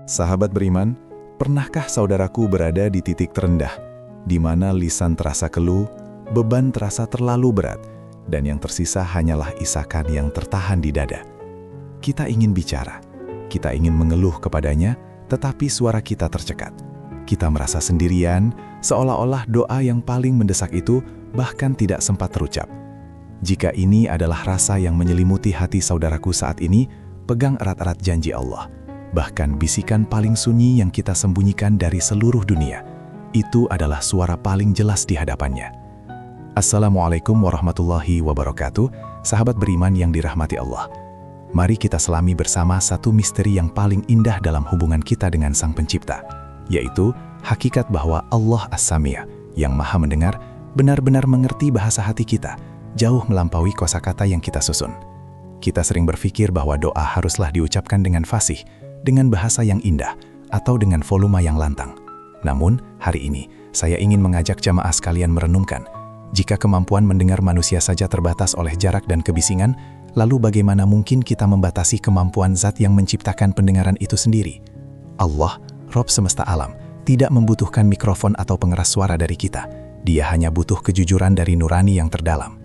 Sahabat beriman, pernahkah saudaraku berada di titik terendah, di mana lisan terasa keluh, beban terasa terlalu berat, dan yang tersisa hanyalah isakan yang tertahan di dada? Kita ingin bicara, kita ingin mengeluh kepadanya, tetapi suara kita tercekat. Kita merasa sendirian, seolah-olah doa yang paling mendesak itu bahkan tidak sempat terucap. Jika ini adalah rasa yang menyelimuti hati saudaraku saat ini, pegang erat-erat janji Allah. Bahkan bisikan paling sunyi yang kita sembunyikan dari seluruh dunia, itu adalah suara paling jelas di hadapannya. Assalamualaikum warahmatullahi wabarakatuh, sahabat beriman yang dirahmati Allah. Mari kita selami bersama satu misteri yang paling indah dalam hubungan kita dengan Sang Pencipta, yaitu hakikat bahwa Allah As-Sami', yang Maha Mendengar, benar-benar mengerti bahasa hati kita, jauh melampaui kosakata yang kita susun. Kita sering berpikir bahwa doa haruslah diucapkan dengan fasih, dengan bahasa yang indah, atau dengan volume yang lantang. Namun, hari ini, saya ingin mengajak jamaah sekalian merenungkan, jika kemampuan mendengar manusia saja terbatas oleh jarak dan kebisingan, lalu bagaimana mungkin kita membatasi kemampuan zat yang menciptakan pendengaran itu sendiri? Allah, Rob semesta alam, tidak membutuhkan mikrofon atau pengeras suara dari kita. Dia hanya butuh kejujuran dari nurani yang terdalam.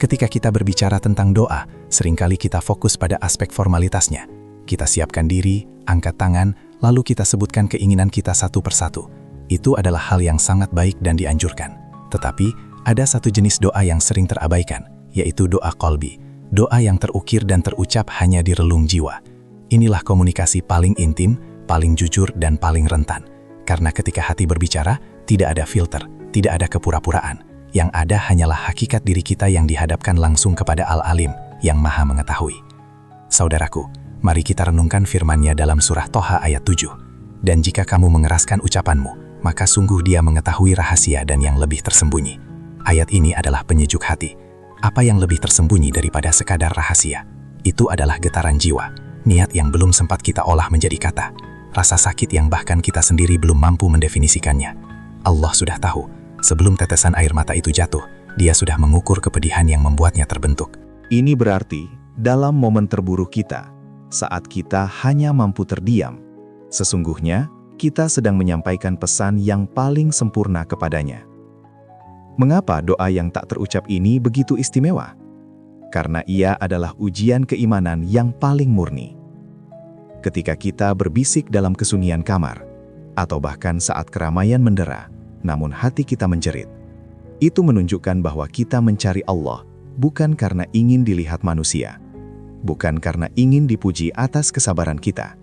Ketika kita berbicara tentang doa, seringkali kita fokus pada aspek formalitasnya. Kita siapkan diri, angkat tangan, lalu kita sebutkan keinginan kita satu persatu. Itu adalah hal yang sangat baik dan dianjurkan. Tetapi, ada satu jenis doa yang sering terabaikan, yaitu doa qalbi. Doa yang terukir dan terucap hanya di relung jiwa. Inilah komunikasi paling intim, paling jujur, dan paling rentan. Karena ketika hati berbicara, tidak ada filter, tidak ada kepura-puraan. Yang ada hanyalah hakikat diri kita yang dihadapkan langsung kepada Al-Alim, yang Maha Mengetahui. Saudaraku, mari kita renungkan firman-Nya dalam surah Toha ayat 7. Dan jika kamu mengeraskan ucapanmu, maka sungguh Dia mengetahui rahasia dan yang lebih tersembunyi. Ayat ini adalah penyejuk hati. Apa yang lebih tersembunyi daripada sekadar rahasia? Itu adalah getaran jiwa, niat yang belum sempat kita olah menjadi kata, rasa sakit yang bahkan kita sendiri belum mampu mendefinisikannya. Allah sudah tahu, sebelum tetesan air mata itu jatuh, Dia sudah mengukur kepedihan yang membuatnya terbentuk. Ini berarti, dalam momen terburuk kita, saat kita hanya mampu terdiam, sesungguhnya kita sedang menyampaikan pesan yang paling sempurna kepadanya. Mengapa doa yang tak terucap ini begitu istimewa? Karena ia adalah ujian keimanan yang paling murni. Ketika kita berbisik dalam kesunyian kamar, atau bahkan saat keramaian mendera, namun hati kita menjerit, itu menunjukkan bahwa kita mencari Allah, bukan karena ingin dilihat manusia, bukan karena ingin dipuji atas kesabaran kita,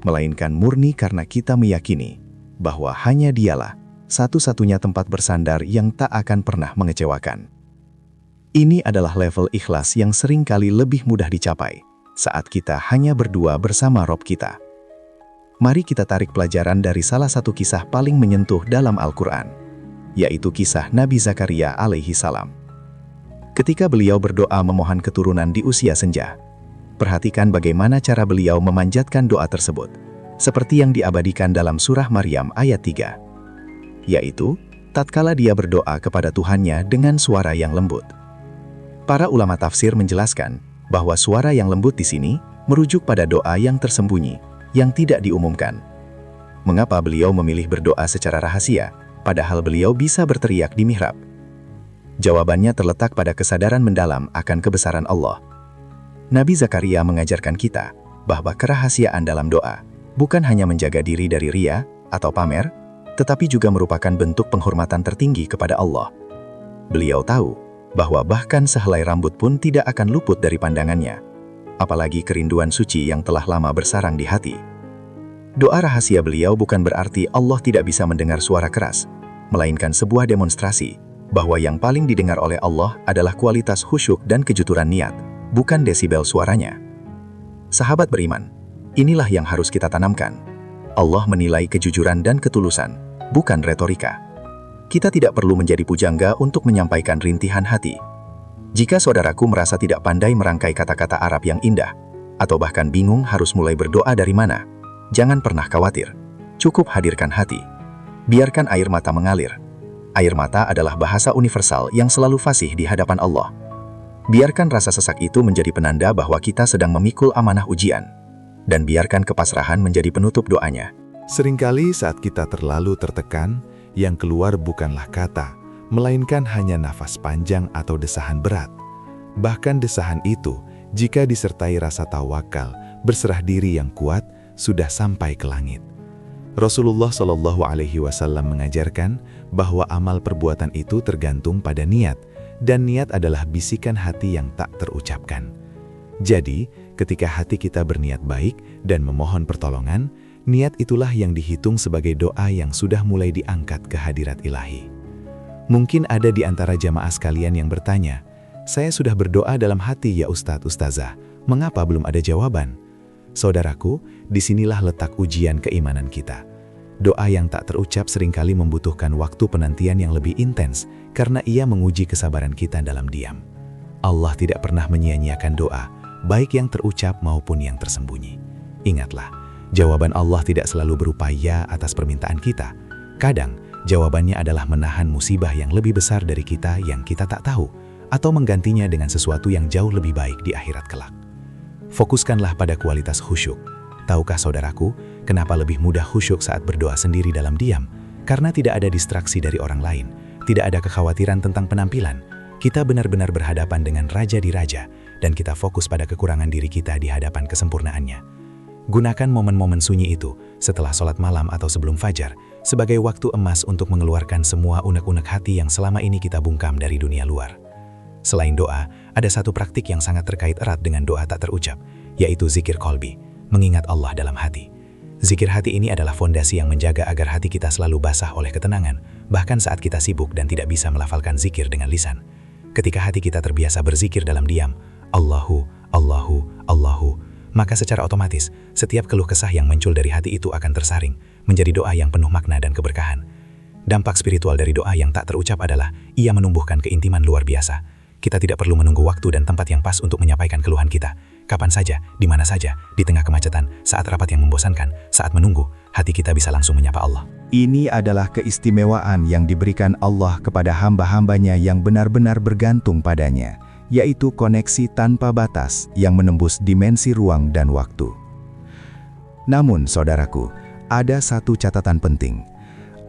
melainkan murni karena kita meyakini bahwa hanya Dialah satu-satunya tempat bersandar yang tak akan pernah mengecewakan. Ini adalah level ikhlas yang seringkali lebih mudah dicapai saat kita hanya berdua bersama Rob kita. Mari kita tarik pelajaran dari salah satu kisah paling menyentuh dalam Al-Quran, yaitu kisah Nabi Zakaria alaihi salam. Ketika beliau berdoa memohon keturunan di usia senja, perhatikan bagaimana cara beliau memanjatkan doa tersebut, seperti yang diabadikan dalam surah Maryam ayat 3. Yaitu, tatkala dia berdoa kepada Tuhannya dengan suara yang lembut. Para ulama tafsir menjelaskan bahwa suara yang lembut di sini merujuk pada doa yang tersembunyi, yang tidak diumumkan. Mengapa beliau memilih berdoa secara rahasia, padahal beliau bisa berteriak di mihrab? Jawabannya terletak pada kesadaran mendalam akan kebesaran Allah. Nabi Zakaria mengajarkan kita bahwa kerahasiaan dalam doa bukan hanya menjaga diri dari ria atau pamer, tetapi juga merupakan bentuk penghormatan tertinggi kepada Allah. Beliau tahu bahwa bahkan sehelai rambut pun tidak akan luput dari pandangannya, apalagi kerinduan suci yang telah lama bersarang di hati. Doa rahasia beliau bukan berarti Allah tidak bisa mendengar suara keras, melainkan sebuah demonstrasi bahwa yang paling didengar oleh Allah adalah kualitas khusyuk dan kejujuran niat, bukan desibel suaranya. Sahabat beriman, inilah yang harus kita tanamkan. Allah menilai kejujuran dan ketulusan, bukan retorika. Kita tidak perlu menjadi pujangga untuk menyampaikan rintihan hati. Jika saudaraku merasa tidak pandai merangkai kata-kata Arab yang indah, atau bahkan bingung harus mulai berdoa dari mana, jangan pernah khawatir. Cukup hadirkan hati. Biarkan air mata mengalir. Air mata adalah bahasa universal yang selalu fasih di hadapan Allah. Biarkan rasa sesak itu menjadi penanda bahwa kita sedang memikul amanah ujian. dan biarkan kepasrahan menjadi penutup doanya. Seringkali saat kita terlalu tertekan, yang keluar bukanlah kata, melainkan hanya nafas panjang atau desahan berat. Bahkan desahan itu, jika disertai rasa tawakal, berserah diri yang kuat, sudah sampai ke langit. Rasulullah Shallallahu Alaihi Wasallam mengajarkan bahwa amal perbuatan itu tergantung pada niat, dan niat adalah bisikan hati yang tak terucapkan. Jadi, ketika hati kita berniat baik dan memohon pertolongan, niat itulah yang dihitung sebagai doa yang sudah mulai diangkat ke hadirat ilahi. Mungkin ada di antara jamaah sekalian yang bertanya, "Saya sudah berdoa dalam hati ya Ustadz, Ustazah, mengapa belum ada jawaban?" Saudaraku, disinilah letak ujian keimanan kita. Doa yang tak terucap seringkali membutuhkan waktu penantian yang lebih intens karena ia menguji kesabaran kita dalam diam. Allah tidak pernah menyia-nyiakan doa, baik yang terucap maupun yang tersembunyi. Ingatlah, jawaban Allah tidak selalu berupa ya atas permintaan kita. Kadang, jawabannya adalah menahan musibah yang lebih besar dari kita yang kita tak tahu, atau menggantinya dengan sesuatu yang jauh lebih baik di akhirat kelak. Fokuskanlah pada kualitas khusyuk. Tahukah saudaraku, kenapa lebih mudah khusyuk saat berdoa sendiri dalam diam? Karena tidak ada distraksi dari orang lain, tidak ada kekhawatiran tentang penampilan. Kita benar-benar berhadapan dengan Raja di Raja, dan kita fokus pada kekurangan diri kita di hadapan kesempurnaannya. Gunakan momen-momen sunyi itu, setelah sholat malam atau sebelum fajar, sebagai waktu emas untuk mengeluarkan semua unek-unek hati yang selama ini kita bungkam dari dunia luar. Selain doa, ada satu praktik yang sangat terkait erat dengan doa tak terucap, yaitu zikir qalbi, mengingat Allah dalam hati. Zikir hati ini adalah fondasi yang menjaga agar hati kita selalu basah oleh ketenangan, bahkan saat kita sibuk dan tidak bisa melafalkan zikir dengan lisan. Ketika hati kita terbiasa berzikir dalam diam, Allahu, Allahu, Allahu, maka secara otomatis, setiap keluh kesah yang muncul dari hati itu akan tersaring, menjadi doa yang penuh makna dan keberkahan. Dampak spiritual dari doa yang tak terucap adalah, ia menumbuhkan keintiman luar biasa. Kita tidak perlu menunggu waktu dan tempat yang pas untuk menyampaikan keluhan kita. Kapan saja, di mana saja, di tengah kemacetan, saat rapat yang membosankan, saat menunggu, hati kita bisa langsung menyapa Allah. Ini adalah keistimewaan yang diberikan Allah kepada hamba-hambanya yang benar-benar bergantung padanya, yaitu koneksi tanpa batas yang menembus dimensi ruang dan waktu. Namun, saudaraku, ada satu catatan penting.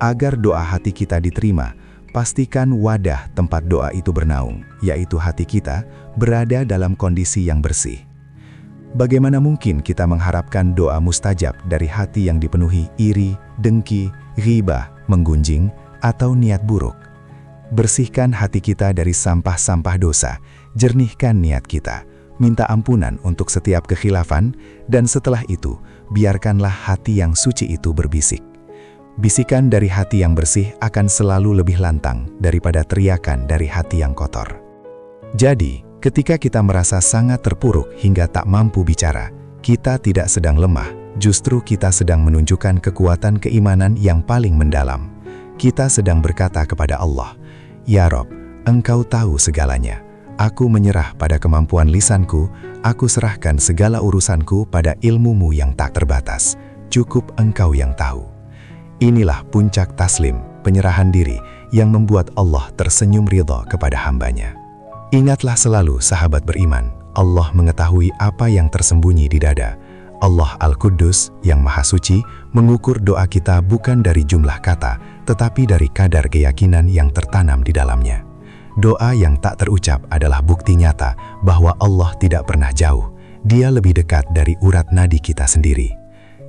Agar doa hati kita diterima, pastikan wadah tempat doa itu bernaung, yaitu hati kita, berada dalam kondisi yang bersih. Bagaimana mungkin kita mengharapkan doa mustajab dari hati yang dipenuhi iri, dengki, ghibah, menggunjing, atau niat buruk? Bersihkan hati kita dari sampah-sampah dosa, jernihkan niat kita, minta ampunan untuk setiap kekhilafan, dan setelah itu, biarkanlah hati yang suci itu berbisik. Bisikan dari hati yang bersih akan selalu lebih lantang daripada teriakan dari hati yang kotor. Jadi, ketika kita merasa sangat terpuruk hingga tak mampu bicara, kita tidak sedang lemah, justru kita sedang menunjukkan kekuatan keimanan yang paling mendalam. Kita sedang berkata kepada Allah, "Ya Rob, Engkau tahu segalanya. Aku menyerah pada kemampuan lisanku, aku serahkan segala urusanku pada ilmu-Mu yang tak terbatas. Cukup Engkau yang tahu." Inilah puncak taslim, penyerahan diri, yang membuat Allah tersenyum ridha kepada hambanya. Ingatlah selalu, sahabat beriman, Allah mengetahui apa yang tersembunyi di dada. Allah Al-Quddus, yang Maha Suci, mengukur doa kita bukan dari jumlah kata, tetapi dari kadar keyakinan yang tertanam di dalamnya. Doa yang tak terucap adalah bukti nyata bahwa Allah tidak pernah jauh. Dia lebih dekat dari urat nadi kita sendiri.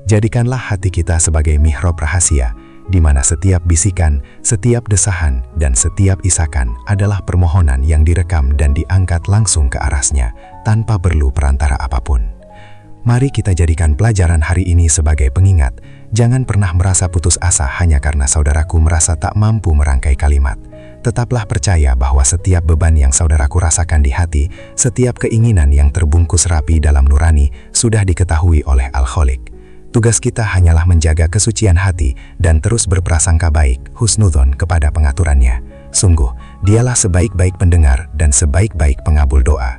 Jadikanlah hati kita sebagai mihrab rahasia, di mana setiap bisikan, setiap desahan, dan setiap isakan adalah permohonan yang direkam dan diangkat langsung ke arasnya, tanpa perlu perantara apapun. Mari kita jadikan pelajaran hari ini sebagai pengingat. Jangan pernah merasa putus asa hanya karena saudaraku merasa tak mampu merangkai kalimat. Tetaplah percaya bahwa setiap beban yang saudaraku rasakan di hati, setiap keinginan yang terbungkus rapi dalam nurani, sudah diketahui oleh Al-Khaliq. Tugas kita hanyalah menjaga kesucian hati dan terus berprasangka baik, husnudzon kepada pengaturannya. Sungguh, dialah sebaik-baik pendengar dan sebaik-baik pengabul doa.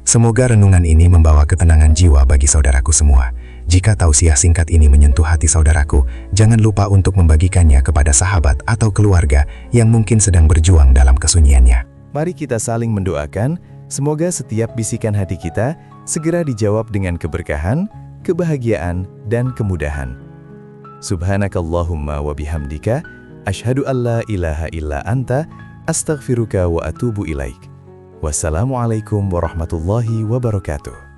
Semoga renungan ini membawa ketenangan jiwa bagi saudaraku semua. Jika tausiah singkat ini menyentuh hati saudaraku, jangan lupa untuk membagikannya kepada sahabat atau keluarga yang mungkin sedang berjuang dalam kesunyiannya. Mari kita saling mendoakan, semoga setiap bisikan hati kita segera dijawab dengan keberkahan, kebahagiaan, dan kemudahan. Subhanakallahumma wa bihamdika, asyhadu an la ilaha illa anta, astaghfiruka wa atubu ilaik. Wassalamualaikum warahmatullahi wabarakatuh.